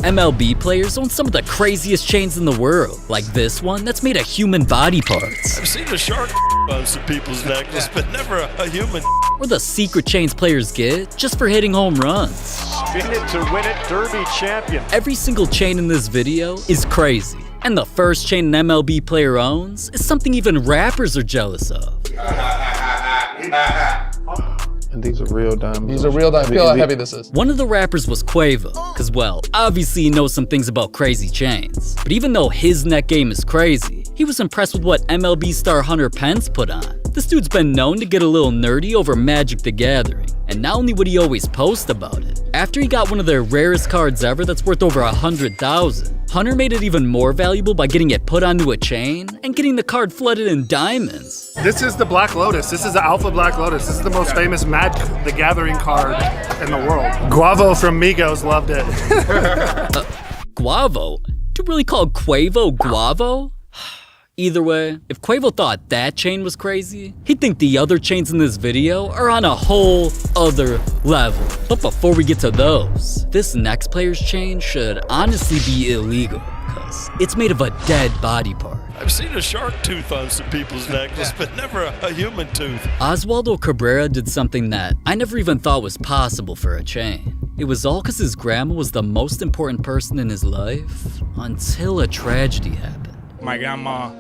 MLB players own some of the craziest chains in the world, like this one that's made of human body parts. I've seen a shark on some people's necklace, but never a human. Or the secret chains players get just for hitting home runs. Spin it to win it, Derby champion. Every single chain in this video is crazy. And the first chain an MLB player owns is something even rappers are jealous of. And these are real diamonds. These are real diamonds. Feel how heavy this is. One of the rappers was Quavo, cause well, obviously he knows some things about crazy chains. But even though his net game is crazy, he was impressed with what MLB star Hunter Pence put on. This dude's been known to get a little nerdy over Magic the Gathering, and not only would he always post about it, after he got one of their rarest cards ever that's worth over 100,000, Hunter made it even more valuable by getting it put onto a chain and getting the card flooded in diamonds. This is the Black Lotus. This is the Alpha Black Lotus. This is the most famous Magic the Gathering card in the world. Guavo from Migos loved it. Guavo? Do you really call Quavo Guavo? Either way, if Quavo thought that chain was crazy, he'd think the other chains in this video are on a whole other level. But before we get to those, this next player's chain should honestly be illegal, cause it's made of a dead body part. I've seen a shark tooth on some people's necklace, but never a human tooth. Oswaldo Cabrera did something that I never even thought was possible for a chain. It was all cause his grandma was the most important person in his life until a tragedy happened. My grandma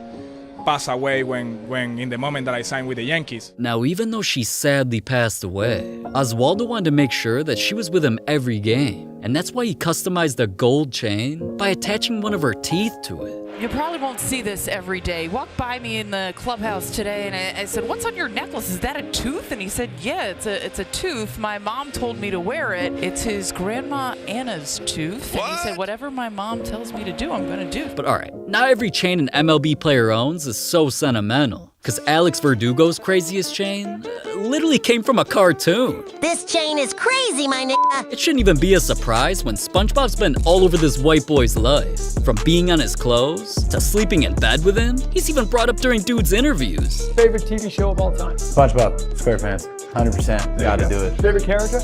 passed away when in the moment that I signed with the Yankees. Now, even though she sadly passed away, Oswaldo wanted to make sure that she was with him every game. And that's why he customized a gold chain by attaching one of her teeth to it. You probably won't see this every day. Walked by me in the clubhouse today and I said, "What's on your necklace? Is that a tooth?" And he said, "Yeah, it's a tooth. My mom told me to wear it. It's his grandma Anna's tooth." And he said, "Whatever my mom tells me to do, I'm gonna do." But alright, not every chain an MLB player owns is so sentimental. Cause Alex Verdugo's craziest chain literally came from a cartoon. This chain is crazy, my nigga. It shouldn't even be a surprise when SpongeBob's been all over this white boy's life. From being on his clothes, to sleeping in bed with him, he's even brought up during dude's interviews. Favorite TV show of all time? SpongeBob, SquarePants, 100%, gotta do it. Favorite character?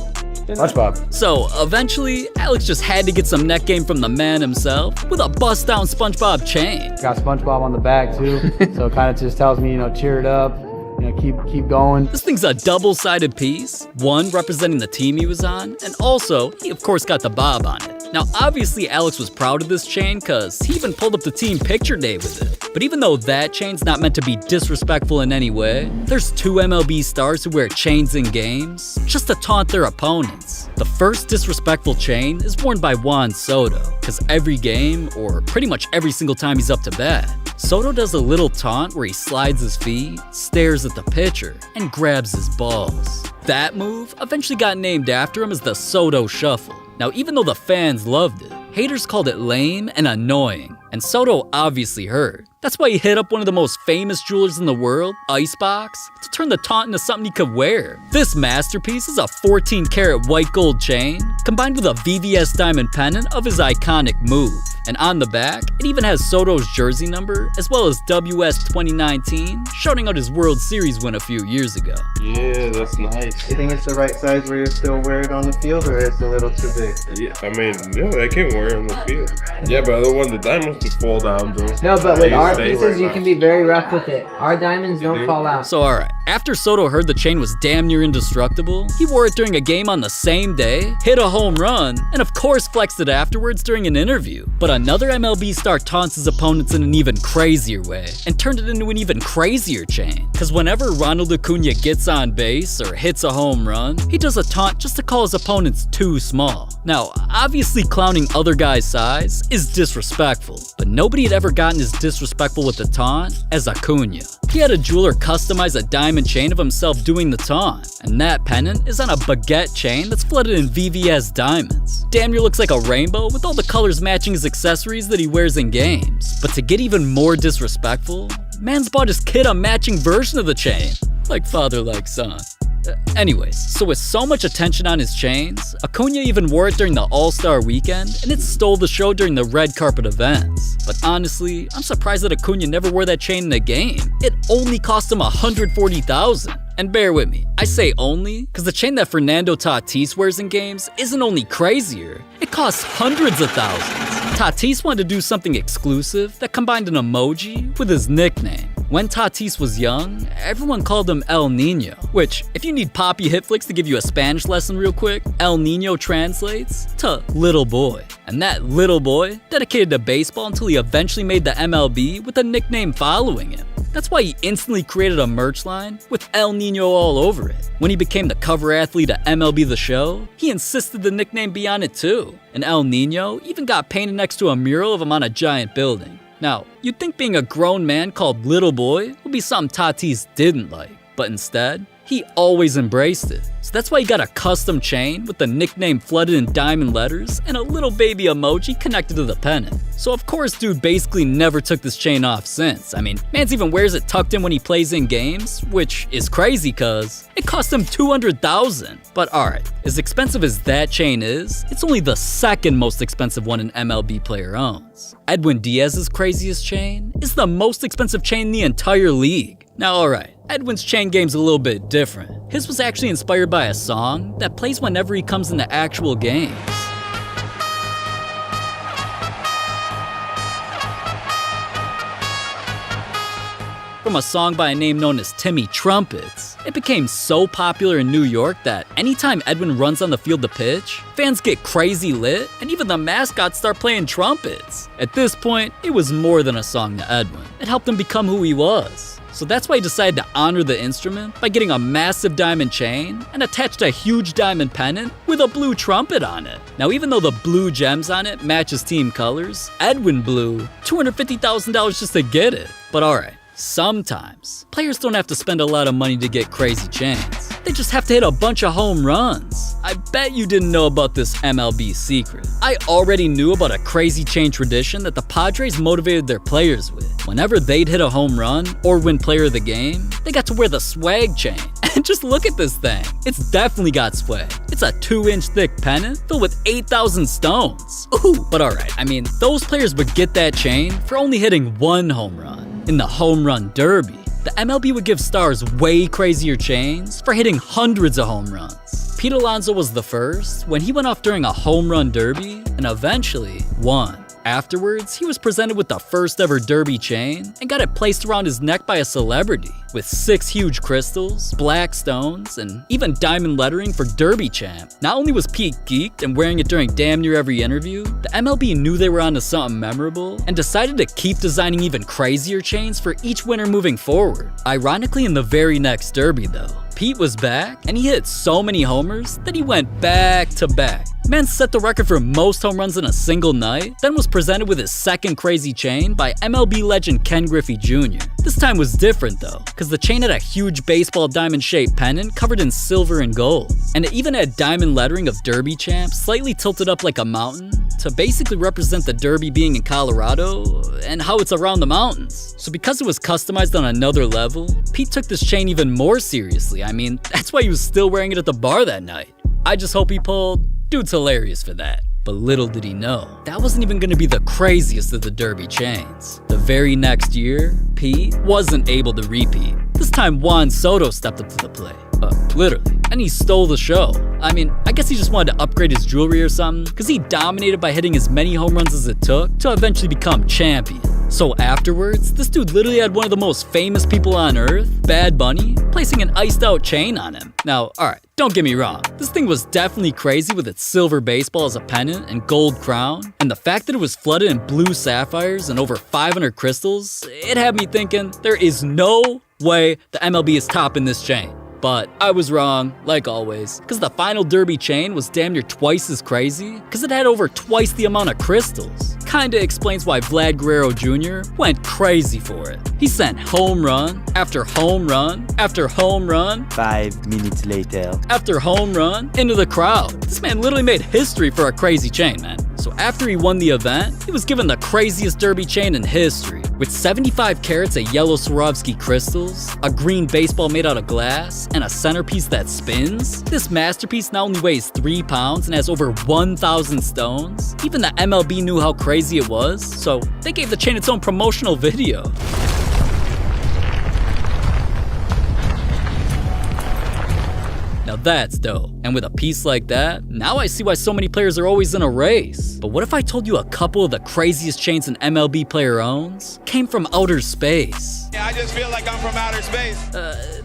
SpongeBob. So eventually, Alex just had to get some net game from the man himself with a bust down SpongeBob chain. Got SpongeBob on the back too, so it kind of just tells me, cheer it up, keep going. This thing's a double-sided piece, one representing the team he was on, and also, he of course got the Bob on it. Now, obviously Alex was proud of this chain cause he even pulled up the team picture day with it. But even though that chain's not meant to be disrespectful in any way, there's two MLB stars who wear chains in games just to taunt their opponents. The first disrespectful chain is worn by Juan Soto, cause every game, or pretty much every single time he's up to bat, Soto does a little taunt where he slides his feet, stares at the pitcher, and grabs his balls. That move eventually got named after him as the Soto Shuffle. Now, even though the fans loved it, haters called it lame and annoying, and Soto obviously heard. That's why he hit up one of the most famous jewelers in the world, Icebox, to turn the taunt into something he could wear. This masterpiece is a 14-karat white gold chain, combined with a VVS diamond pendant of his iconic move. And on the back, it even has Soto's jersey number, as well as WS 2019, shouting out his World Series win a few years ago. Yeah, that's nice. You think it's the right size where you still wear it on the field, or it's a little too big? Yeah, I mean, I can wear it on the field. Yeah, but I don't want the diamonds to fall down, though. No, but with our pieces, you can be very rough with it. Our diamonds don't fall out. So alright, after Soto heard the chain was damn near indestructible, he wore it during a game on the same day, hit a home run, and of course flexed it afterwards during an interview. But another MLB star taunts his opponents in an even crazier way, and turned it into an even crazier chain. Cause whenever Ronald Acuna gets on base or hits a home run, he does a taunt just to call his opponents too small. Now, obviously clowning other guys' size is disrespectful, but nobody had ever gotten as disrespectful with the taunt as Acuna. He had a jeweler customize a diamond chain of himself doing the taunt, and that pendant is on a baguette chain that's flooded in VVS diamonds. Damn near looks like a rainbow with all the colors matching his accessories that he wears in games. But to get even more disrespectful, man's bought his kid a matching version of the chain. Like father, like son. Anyways, so with so much attention on his chains, Acuna even wore it during the All-Star weekend, and it stole the show during the red carpet events. But honestly, I'm surprised that Acuna never wore that chain in a game. It only cost him $140,000. And bear with me, I say only because the chain that Fernando Tatis wears in games isn't only crazier, it costs hundreds of thousands. Tatis wanted to do something exclusive that combined an emoji with his nickname. When Tatis was young, everyone called him El Nino, which, if you need Poppy Hitflix to give you a Spanish lesson real quick, El Nino translates to little boy. And that little boy dedicated to baseball until he eventually made the MLB with a nickname following him. That's why he instantly created a merch line with El Nino all over it. When he became the cover athlete at MLB The Show, he insisted the nickname be on it too. And El Nino even got painted next to a mural of him on a giant building. Now, you'd think being a grown man called Little Boy would be something Tatis didn't like, but instead, he always embraced it. So that's why he got a custom chain with the nickname flooded in diamond letters and a little baby emoji connected to the pennant. So of course dude basically never took this chain off since. I mean, man's even wears it tucked in when he plays in games, which is crazy cause it cost him $200,000. But alright, as expensive as that chain is, it's only the second most expensive one an MLB player owns. Edwin Diaz's craziest chain is the most expensive chain in the entire league. Now alright, Edwin's chain game's a little bit different. His was actually inspired by a song that plays whenever he comes into actual games. From a song by a name known as Timmy Trumpets, it became so popular in New York that anytime Edwin runs on the field to pitch, fans get crazy lit and even the mascots start playing trumpets. At this point, it was more than a song to Edwin. It helped him become who he was. So that's why he decided to honor the instrument by getting a massive diamond chain and attached a huge diamond pennant with a blue trumpet on it. Now even though the blue gems on it match his team colors, Edwin blew $250,000 just to get it. But alright, sometimes players don't have to spend a lot of money to get crazy chains. They just have to hit a bunch of home runs. I bet you didn't know about this MLB secret. I already knew about a crazy chain tradition that the Padres motivated their players with. Whenever they'd hit a home run or win player of the game, they got to wear the swag chain. And just look at this thing. It's definitely got swag. It's a 2-inch thick pennant filled with 8,000 stones. Ooh, but alright, I mean, those players would get that chain for only hitting one home run in the home run derby. The MLB would give stars way crazier chains for hitting hundreds of home runs. Pete Alonso was the first when he went off during a home run derby and eventually won. Afterwards, he was presented with the first ever derby chain and got it placed around his neck by a celebrity with 6 huge crystals, black stones, and even diamond lettering for Derby Champ. Not only was Pete geeked and wearing it during damn near every interview, the MLB knew they were onto something memorable and decided to keep designing even crazier chains for each winner moving forward. Ironically, in the very next derby though, Pete was back and he hit so many homers that he went back to back. Man set the record for most home runs in a single night, then was presented with his second crazy chain by MLB legend Ken Griffey Jr. This time was different though, because the chain had a huge baseball diamond-shaped pennant covered in silver and gold. And it even had diamond lettering of Derby Champ slightly tilted up like a mountain to basically represent the Derby being in Colorado and how it's around the mountains. So because it was customized on another level, Pete took this chain even more seriously. I mean, that's why he was still wearing it at the bar that night. I just hope he pulled. Dude's hilarious for that. But little did he know, that wasn't even gonna be the craziest of the Derby chains. The very next year, Pete wasn't able to repeat. This time Juan Soto stepped up to the plate. Literally. And he stole the show. I mean, I guess he just wanted to upgrade his jewelry or something, because he dominated by hitting as many home runs as it took to eventually become champion. So afterwards, this dude literally had one of the most famous people on earth, Bad Bunny, placing an iced out chain on him. Now, alright, don't get me wrong, this thing was definitely crazy with its silver baseball as a pennant and gold crown, and the fact that it was flooded in blue sapphires and over 500 crystals, it had me thinking, there is no way the MLB is topping this chain. But I was wrong, like always, because the final Derby chain was damn near twice as crazy, because it had over twice the amount of crystals. Kinda explains why Vlad Guerrero Jr. went crazy for it. He sent home run, after home run, after home run, 5 minutes later, after home run, into the crowd. This man literally made history for a crazy chain, man. So after he won the event, he was given the craziest Derby chain in history. With 75 carats of yellow Swarovski crystals, a green baseball made out of glass, and a centerpiece that spins, this masterpiece not only weighs 3 pounds and has over 1,000 stones, even the MLB knew how crazy it was, so they gave the chain its own promotional video. Now that's dope. And with a piece like that, now I see why so many players are always in a race. But what if I told you a couple of the craziest chains an MLB player owns came from outer space? Yeah, I just feel like I'm from outer space.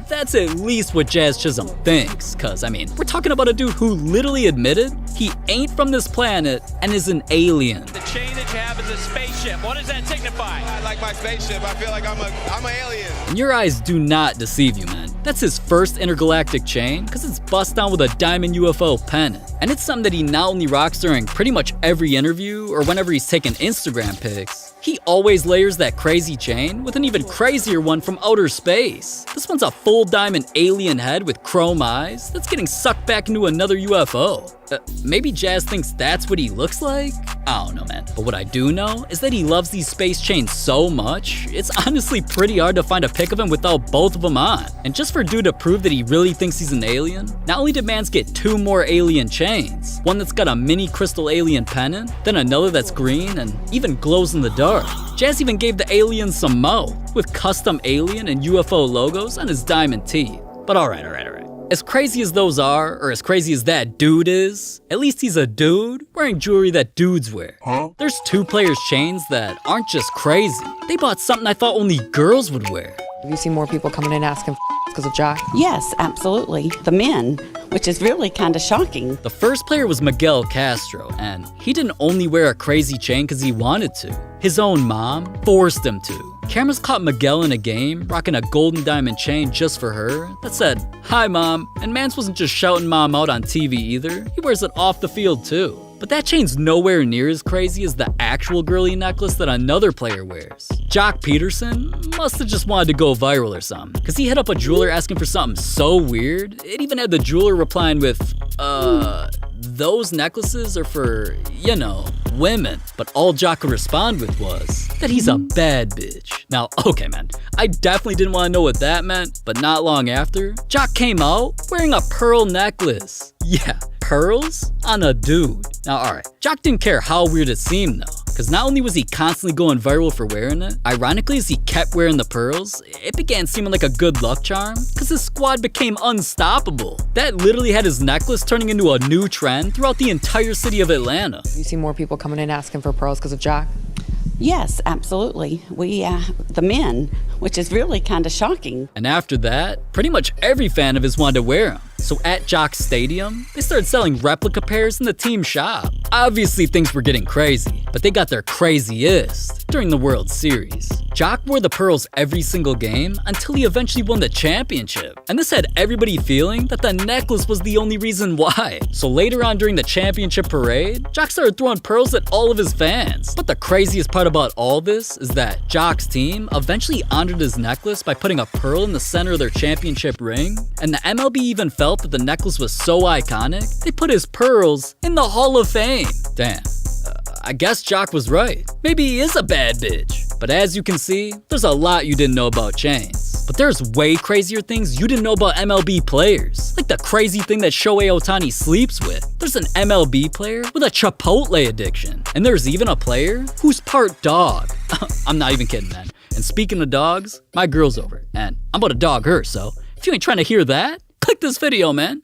That's at least what Jazz Chisholm thinks, cause I mean, we're talking about a dude who literally admitted he ain't from this planet and is an alien. The chain that you have is a spaceship. What does that signify? I like my spaceship. I feel like I'm an alien. And your eyes do not deceive you, man. That's his first intergalactic chain, cause it's bust down with a diamond UFO pennant. And it's something that he not only rocks during pretty much every interview or whenever he's taking Instagram pics, he always layers that crazy chain with an even crazier one from outer space. This one's a full diamond alien head with chrome eyes that's getting sucked back into another UFO. Maybe Jazz thinks that's what he looks like? I don't know, man. But what I do know is that he loves these space chains so much, it's honestly pretty hard to find a pic of him without both of them on. And just for dude to prove that he really thinks he's an alien, not only did mans get 2 more alien chains, one that's got a mini crystal alien pennant, then another that's green and even glows in the dark. Jazz even gave the alien some mouth, with custom alien and UFO logos on his diamond teeth. But alright. As crazy as those are, or as crazy as that dude is, at least he's a dude wearing jewelry that dudes wear. There's 2 players' chains that aren't just crazy. They bought something I thought only girls would wear. Have you seen more people coming in asking because of Jack? Yes, absolutely. The men, which is really kind of shocking. The first player was Miguel Castro, and he didn't only wear a crazy chain because he wanted to. His own mom forced him to. Cameras caught Miguel in a game, rocking a golden diamond chain just for her that said, "Hi Mom," and Mans wasn't just shouting Mom out on TV either, he wears it off the field too. But that chain's nowhere near as crazy as the actual girly necklace that another player wears. Jock Peterson must have just wanted to go viral or something, cause he hit up a jeweler asking for something so weird, it even had the jeweler replying with, those necklaces are for, you know, women. But all Jock could respond with was that he's a bad bitch. Now, okay man, I definitely didn't want to know what that meant, but not long after, Jock came out wearing a pearl necklace. Yeah, pearls on a dude. Now alright, Jock didn't care how weird it seemed though, because not only was he constantly going viral for wearing it, ironically as he kept wearing the pearls, it began seeming like a good luck charm, because his squad became unstoppable. That literally had his necklace turning into a new trend throughout the entire city of Atlanta. Have you seen more people coming in asking for pearls because of Jack? Yes, absolutely. The men, which is really kind of shocking. And after that, pretty much every fan of his wanted to wear them. So at Jock's Stadium, they started selling replica pairs in the team shop. Obviously things were getting crazy, but they got their craziest during the World Series. Jock wore the pearls every single game until he eventually won the championship. And this had everybody feeling that the necklace was the only reason why. So later on during the championship parade, Jock started throwing pearls at all of his fans. But the craziest part about all this is that Jock's team eventually honored his necklace by putting a pearl in the center of their championship ring. And the MLB even felt that the necklace was so iconic, they put his pearls in the Hall of Fame. Damn. I guess Jock was right. Maybe he is a bad bitch. But as you can see, there's a lot you didn't know about chains. But there's way crazier things you didn't know about MLB players. Like the crazy thing that Shohei Ohtani sleeps with. There's an MLB player with a Chipotle addiction. And there's even a player who's part dog. I'm not even kidding, man. And speaking of dogs, my girl's over. And I'm about to dog her, so if you ain't trying to hear that, click this video, man.